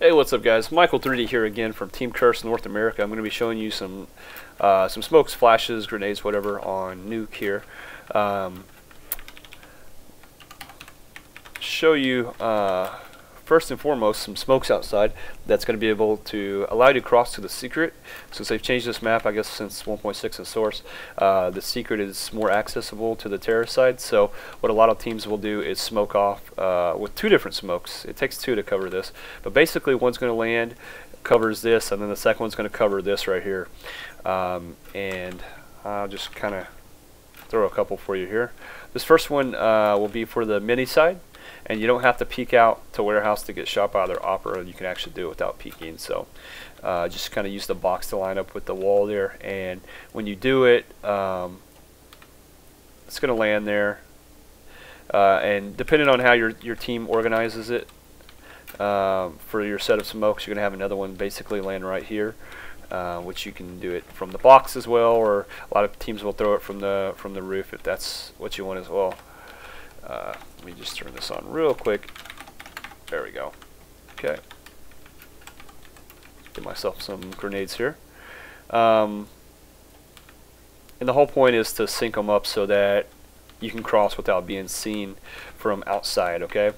Hey, what's up, guys? Michael3D here again from Team Curse North America. I'm going to be showing you some smokes, flashes, grenades, whatever on Nuke here. Show you first and foremost some smokes outside that's going to be able to allow you to cross to the secret. Since they've changed this map, I guess since 1.6 in source, the secret is more accessible to the terrorist side. So what a lot of teams will do is smoke off with two different smokes. It takes two to cover this, but basically one's going to land, covers this, and then the second one's going to cover this right here. And I'll just kind of throw a couple for you here. This first one will be for the mini side. And you don't have to peek out to warehouse to get shot by their opera. You can actually do it without peeking. So just kind of use the box to line up with the wall there. And when you do it, it's going to land there. And depending on how your team organizes it for your set of smokes, you're going to have another one basically land right here. Which you can do it from the box as well, or a lot of teams will throw it from the roof if that's what you want as well. Let me just turn this on real quick. There we go. Okay. Get myself some grenades here. And the whole point is to sync them up so that you can cross without being seen from outside, okay?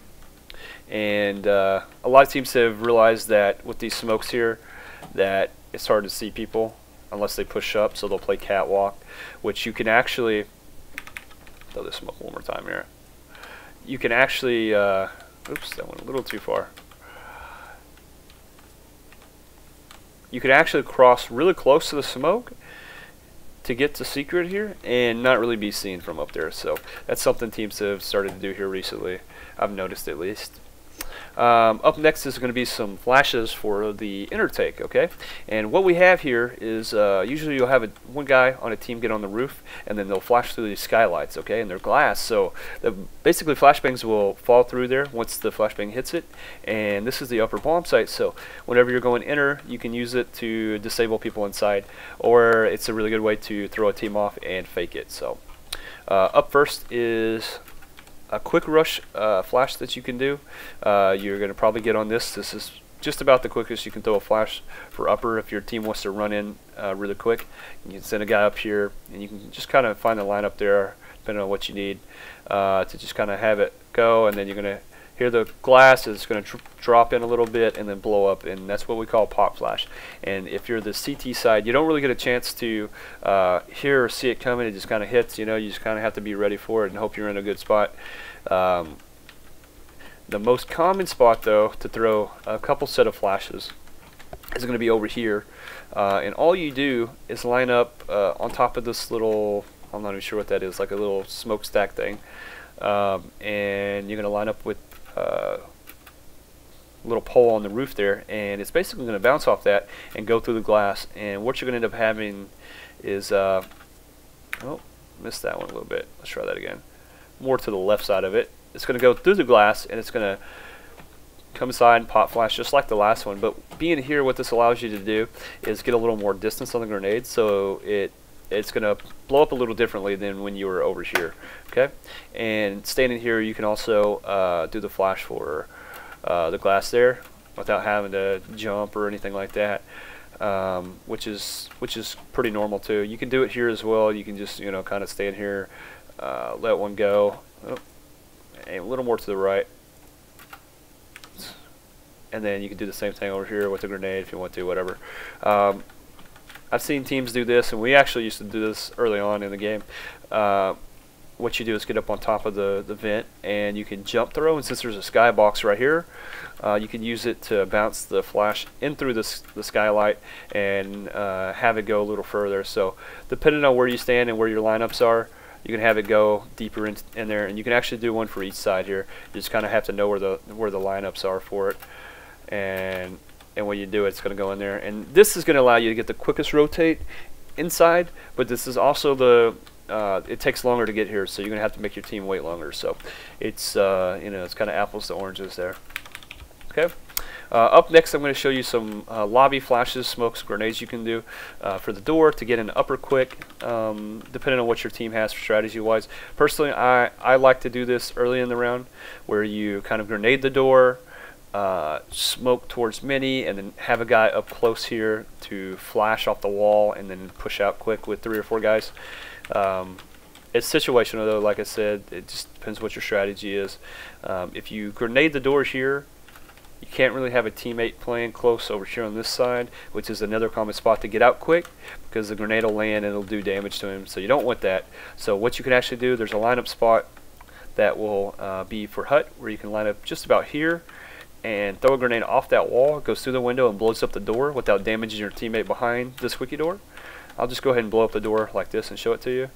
And a lot of teams have realized that with these smokes here that it's hard to see people unless they push up, so they'll play catwalk, which you can actually throw this smoke one more time here. You can actually, oops, that went a little too far. You can actually cross really close to the smoke to get to secret here and not really be seen from up there. So that's something teams have started to do here recently. I've noticed at least. Up next is going to be some flashes for the intertake, okay? And what we have here is usually you'll have one guy on a team get on the roof, and then they'll flash through these skylights, okay? And they're glass, so basically flashbangs will fall through there once the flashbang hits it. And this is the upper bomb site, so whenever you're going enter, you can use it to disable people inside, or it's a really good way to throw a team off and fake it. So up first is a quick rush flash that you can do. You're going to probably get on this. This is just about the quickest you can throw a flash for upper if your team wants to run in really quick. You can send a guy up here, and you can just kind of find the line up there depending on what you need to just kind of have it go, and then you're going to hear the glass is going to drop in a little bit and then blow up, and that's what we call pop flash. And if you're the CT side, you don't really get a chance to hear or see it coming. It just kind of hits, you know. You just kind of have to be ready for it and hope you're in a good spot. The most common spot, though, to throw a couple set of flashes is going to be over here. And all you do is line up on top of this little, I'm not even sure what that is, like a little smokestack thing. And you're going to line up with little pole on the roof there, and it's basically going to bounce off that and go through the glass. And what you're going to end up having is oh, missed that one a little bit. Let's try that again. More to the left side of it. It's going to go through the glass, and it's going to come inside and pop flash just like the last one. But being here, what this allows you to do is get a little more distance on the grenade, so it's going to blow up a little differently than when you were over here, okay? And standing here, you can also do the flash for the glass there without having to jump or anything like that, which is pretty normal too. You can do it here as well. You can just, you know, kind of stand here, let one go, and a little more to the right, and then you can do the same thing over here with the grenade if you want to, whatever. I've seen teams do this, and we actually used to do this early on in the game. What you do is get up on top of the vent, and you can jump throw, and since there's a skybox right here, you can use it to bounce the flash in through the skylight and have it go a little further. So depending on where you stand and where your lineups are, you can have it go deeper in there, and you can actually do one for each side here. You just kind of have to know where the lineups are for it, and when you do it, it's going to go in there. And this is going to allow you to get the quickest rotate inside, but this is also it takes longer to get here, so you're going to have to make your team wait longer. So it's you know, it's kind of apples to oranges there. Okay. Up next, I'm going to show you some lobby flashes, smokes, grenades you can do for the door to get an upper quick, depending on what your team has strategy-wise. Personally, I like to do this early in the round, where you kind of grenade the door, smoke towards mini, and then have a guy up close here to flash off the wall and then push out quick with 3 or 4 guys. It's situational though, like I said. It just depends what your strategy is. If you grenade the door here, you can't really have a teammate playing close over here on this side, which is another common spot to get out quick, because the grenade will land and it'll do damage to him, so you don't want that. So what you can actually do, there's a lineup spot that will be for hut, where you can line up just about here and throw a grenade off that wall. It goes through the window and blows up the door without damaging your teammate behind the squeaky door. I'll just go ahead and blow up the door like this and show it to you.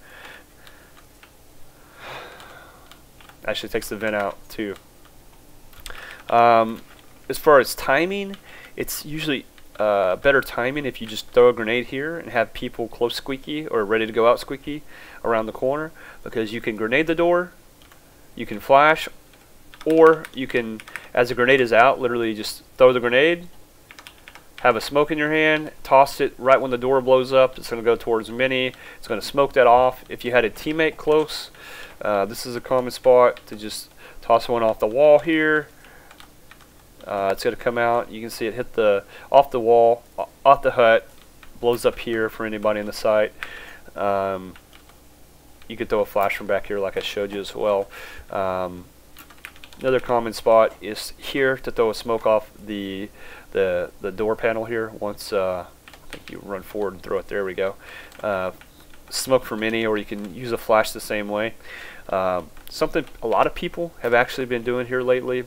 Actually takes the vent out too. As far as timing, it's usually better timing if you just throw a grenade here and have people close squeaky or ready to go out squeaky around the corner, because you can grenade the door, you can flash, or you can, as the grenade is out, literally just throw the grenade, have a smoke in your hand, toss it right when the door blows up. It's going to go towards mini. It's going to smoke that off. If you had a teammate close, this is a common spot to just toss one off the wall here. It's going to come out. You can see it hit the off the wall, off the hut, blows up here for anybody in the site. You could throw a flash from back here like I showed you as well. Another common spot is here to throw a smoke off the door panel here. Once I think you run forward and throw it. There we go. Smoke for mini, or you can use a flash the same way. Something a lot of people have actually been doing here lately,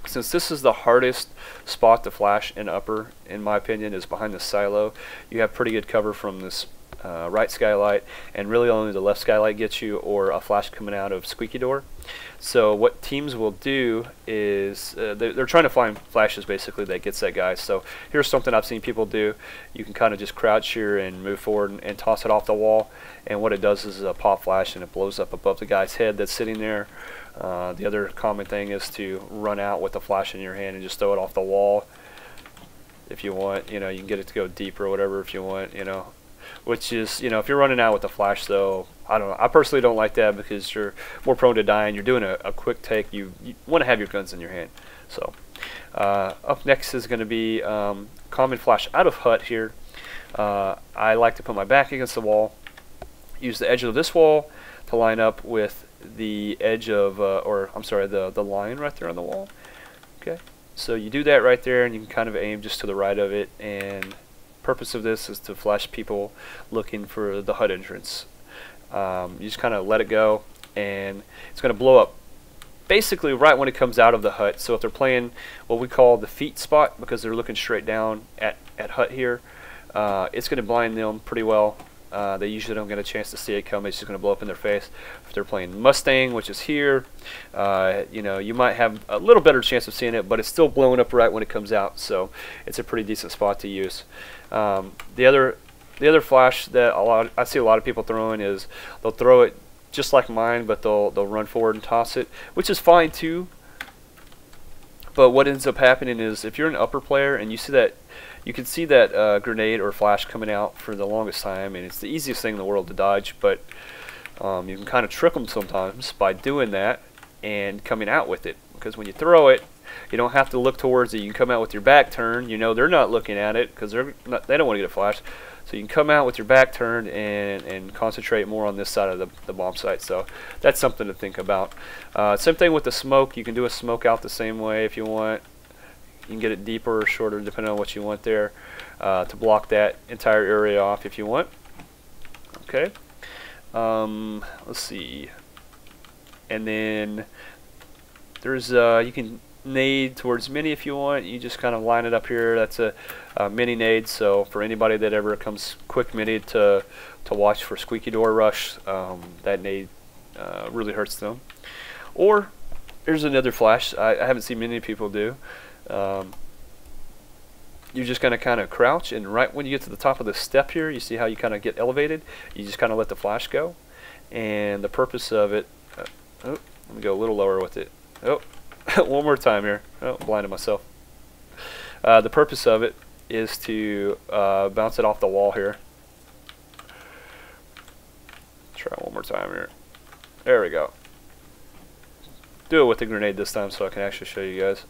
since this is the hardest spot to flash in upper, in my opinion, is behind the silo. You have pretty good cover from this right skylight, and really only the left skylight gets you, or a flash coming out of squeaky door. So what teams will do is they're trying to find flashes basically that gets that guy. So here's something I've seen people do. You can kind of just crouch here and move forward and toss it off the wall, and what it does is a pop flash and it blows up above the guy's head that's sitting there. The other common thing is to run out with the flash in your hand and just throw it off the wall if you want. You know, you can get it to go deeper or whatever if you want, you know. Which is, you know, if you're running out with the flash though, I don't know. I personally don't like that, because you're more prone to dying. You're doing a quick take. You want to have your guns in your hand. So up next is going to be common flash out of hut here. I like to put my back against the wall, use the edge of this wall to line up with the edge of, or I'm sorry, the line right there on the wall. Okay, so you do that right there, and you can kind of aim just to the right of it, and purpose of this is to flash people looking for the hut entrance. You just kind of let it go, and it's going to blow up basically right when it comes out of the hut. So if they're playing what we call the feet spot, because they're looking straight down at hut here, it's going to blind them pretty well. They usually don't get a chance to see it come. It's just going to blow up in their face. If they're playing Mustang, which is here, you know, you might have a little better chance of seeing it, but it's still blowing up right when it comes out, so it's a pretty decent spot to use. The other flash that I see a lot of people throwing is they'll throw it just like mine, but they'll run forward and toss it, which is fine too. But what ends up happening is, if you're an upper player and you see that, you can see that grenade or flash coming out for the longest time, and it's the easiest thing in the world to dodge, but you can kind of trick them sometimes by doing that and coming out with it, because when you throw it, you don't have to look towards it. You can come out with your back turned. You know they're not looking at it, because they don't want to get a flash. So you can come out with your back turned and concentrate more on this side of the bomb site. So that's something to think about. Same thing with the smoke. You can do a smoke out the same way if you want. You can get it deeper or shorter depending on what you want there, to block that entire area off if you want. Okay. Let's see. And then there's you can nade towards mini if you want. You just kind of line it up here. That's a mini nade. So for anybody that ever comes quick mini to watch for squeaky door rush, that nade really hurts them. Or here's another flash I haven't seen many people do. You're just going to kind of crouch, and right when you get to the top of the step here, you see how you kind of get elevated. You just kind of let the flash go, and the purpose of it. Oh, let me go a little lower with it. Oh, one more time here. Oh, blinded myself. The purpose of it is to bounce it off the wall here. Try one more time here. There we go. Do it with the grenade this time so I can actually show you guys.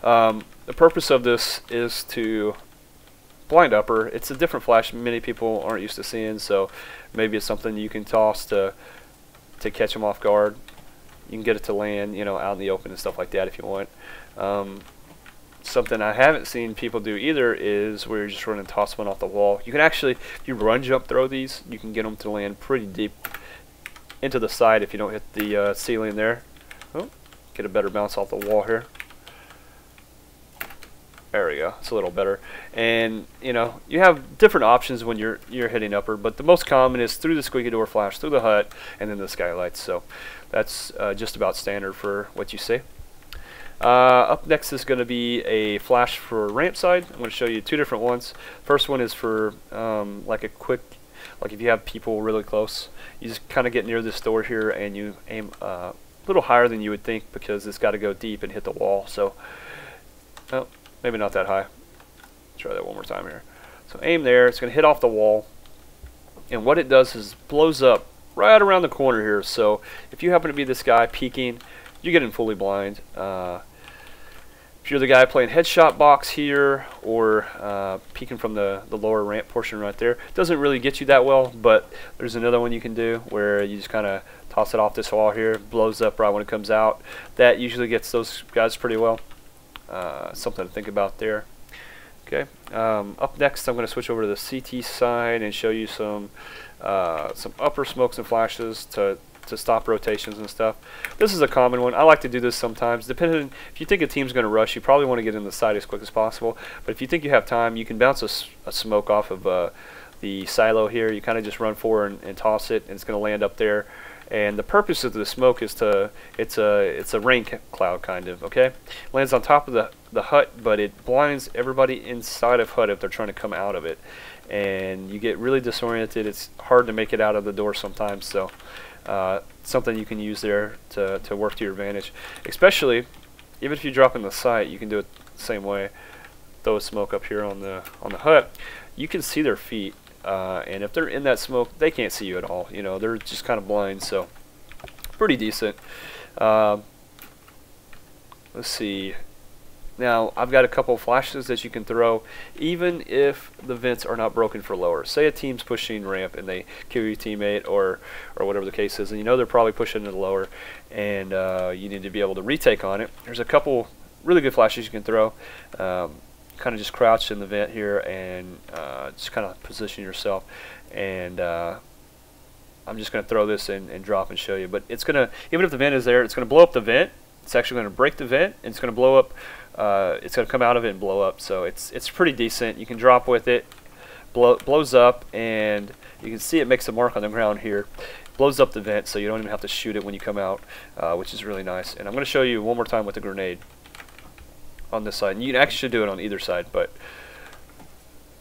The purpose of this is to blind upper. It's a different flash many people aren't used to seeing, so maybe it's something you can toss to catch them off guard. You can get it to land, you know, out in the open and stuff like that if you want. Something I haven't seen people do either is where you're just running and toss one off the wall. You can actually, if you run jump throw these, you can get them to land pretty deep into the side if you don't hit the ceiling there. Oh, get a better bounce off the wall here. There we go. It's a little better. And you know, you have different options when you're hitting upper, but the most common is through the squeaky door flash, through the hut, and then the skylights. So that's just about standard for what you see. Up next is going to be a flash for ramp side. I'm going to show you two different ones. First one is for like a quick, like if you have people really close, you just kind of get near this door here and you aim a little higher than you would think because it's got to go deep and hit the wall. So, oh, maybe not that high. Try that one more time here. So aim there. It's going to hit off the wall, and what it does is blows up right around the corner here. So if you happen to be this guy peeking, you're getting fully blind. If you're the guy playing headshot box here or peeking from the lower ramp portion right there, it doesn't really get you that well, but there's another one you can do where you just kind of toss it off this wall here, blows up right when it comes out. That usually gets those guys pretty well. Something to think about there. Okay. Up next, I'm going to switch over to the CT side and show you some upper smokes and flashes to stop rotations and stuff. This is a common one. I like to do this sometimes. Depending, if you think a team's going to rush, you probably want to get in the side as quick as possible. But if you think you have time, you can bounce a smoke off of the silo here. You kind of just run forward and toss it, and it's going to land up there. And the purpose of the smoke is it's a rain cloud kind of, okay? It lands on top of the hut, but it blinds everybody inside of hut if they're trying to come out of it. And you get really disoriented. It's hard to make it out of the door sometimes, so something you can use there to work to your advantage. Especially, even if you drop in the sight, you can do it the same way. Throw a smoke up here on the hut. You can see their feet. And if they're in that smoke, they can't see you at all. You know, they're just kind of blind, so pretty decent. Let's see. Now, I've got a couple of flashes that you can throw, even if the vents are not broken for lower. Say a team's pushing ramp and they kill your teammate or whatever the case is, and you know they're probably pushing to the lower, and you need to be able to retake on it. There's a couple really good flashes you can throw. Kind of just crouch in the vent here and just kind of position yourself, and I'm just going to throw this in and drop and show you. But it's going to, even if the vent is there, it's going to blow up the vent. It's actually going to break the vent, and it's going to blow up. It's going to come out of it and blow up. So it's pretty decent. You can drop with it, blows up, and you can see it makes a mark on the ground here. Blows up the vent, so you don't even have to shoot it when you come out, which is really nice. And I'm going to show you one more time with the grenade on this side. And you can actually do it on either side, but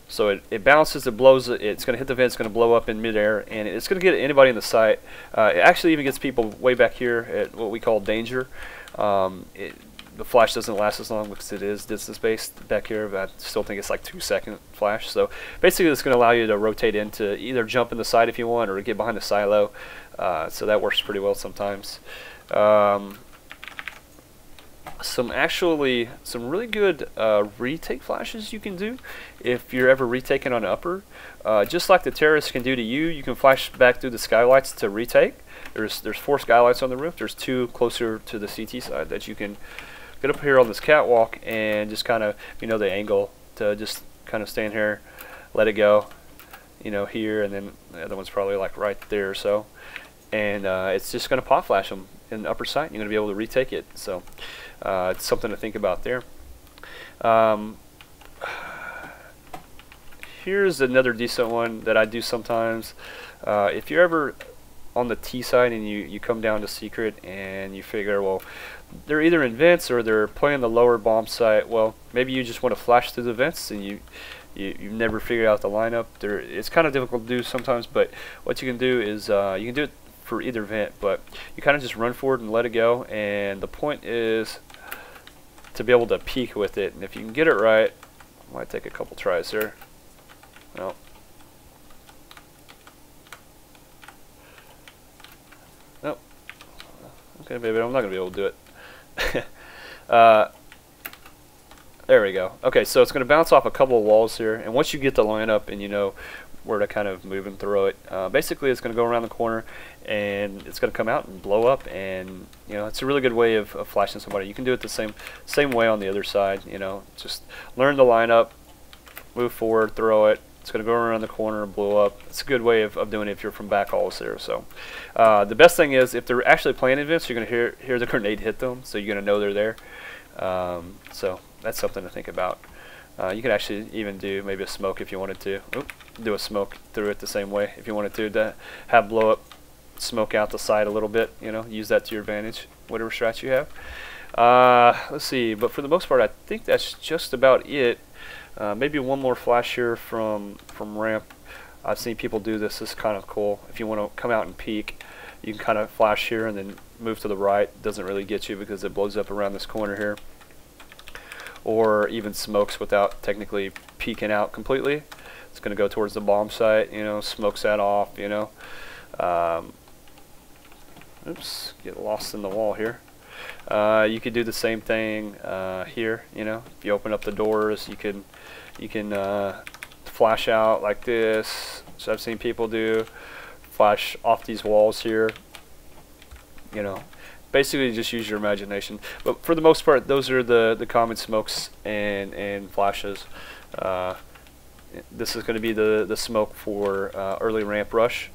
so it bounces, it blows, it's going to hit the vent, it's going to blow up in midair, and it's going to get anybody in the sight. It actually even gets people way back here at what we call danger. The flash doesn't last as long because it is distance-based back here, but I still think it's like 2-second flash. So basically it's going to allow you to rotate in to either jump in the side if you want or get behind the silo. So that works pretty well sometimes. Some really good retake flashes you can do if you're ever retaking on upper. Just like the terrorists can do to you, you can flash back through the skylights to retake. There's 4 skylights on the roof. There's 2 closer to the CT side that you can get up here on this catwalk and just kind of, you know, the angle to just kind of stand here, let it go, you know, here, and then the other one's probably like right there or so, and it's just going to pop flash them in the upper sight, and you're going to be able to retake it. So it's something to think about there. Here's another decent one that I do sometimes. If you're ever on the T side and you come down to secret and you figure, well, they're either in vents or they're playing the lower bomb site, well, maybe you just want to flash through the vents and you've never figured out the lineup. It's kind of difficult to do sometimes, but what you can do is you can do it for either vent, but you kind of just run forward and let it go, and the point is to be able to peek with it, and if you can get it right, might take a couple tries there. No. Nope. Okay, baby, I'm not gonna be able to do it. There we go. Okay, so it's going to bounce off a couple of walls here, and once you get the line up and you know where to kind of move and throw it, basically it's going to go around the corner and it's going to come out and blow up, and you know it's a really good way of flashing somebody. You can do it the same way on the other side. You know, just learn the lineup, move forward, throw it. It's going to go around the corner and blow up. It's a good way of doing it if you're from back alls there. So the best thing is if they're actually playing events, you're going to hear the grenade hit them, so you're going to know they're there. So that's something to think about. You could actually even do maybe a smoke if you wanted to. Oop, do a smoke through it the same way if you wanted to have blow up, smoke out the side a little bit. You know, use that to your advantage, whatever strats you have. Let's see, but for the most part, I think that's just about it. Maybe one more flash here from ramp. I've seen people do this. This is kind of cool. If you want to come out and peek, you can kind of flash here and then move to the right. Doesn't really get you because it blows up around this corner here. Or even smokes without technically peeking out completely. It's going to go towards the bomb site, you know, smokes that off, you know. Oops, get lost in the wall here. You could do the same thing here, you know. If you open up the doors, you can flash out like this. So I've seen people do flash off these walls here, you know. Basically just use your imagination, but for the most part those are the common smokes and flashes. This is going to be the smoke for early ramp rush,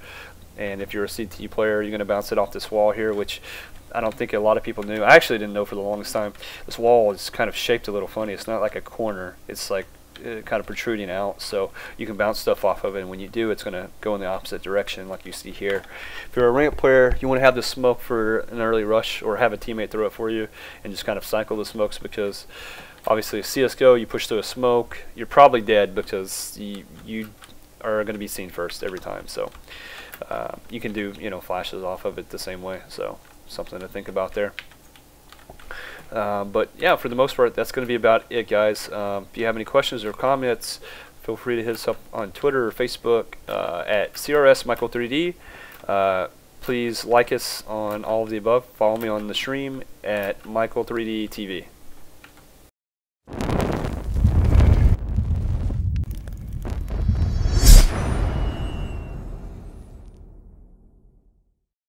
and if you're a CT player you're going to bounce it off this wall here, which I don't think a lot of people knew. I actually didn't know for the longest time. This wall is kind of shaped a little funny. It's not like a corner, it's like kind of protruding out, so you can bounce stuff off of it, and when you do it's going to go in the opposite direction like you see here. If you're a ramp player, you want to have the smoke for an early rush or have a teammate throw it for you and just kind of cycle the smokes, because obviously CSGO, you push through a smoke, you're probably dead because you are going to be seen first every time. So you can do, you know, flashes off of it the same way, so something to think about there. But yeah, for the most part, that's going to be about it, guys. If you have any questions or comments, feel free to hit us up on Twitter or Facebook at CRS Michael3D. Please like us on all of the above. Follow me on the stream at Michael3D TV.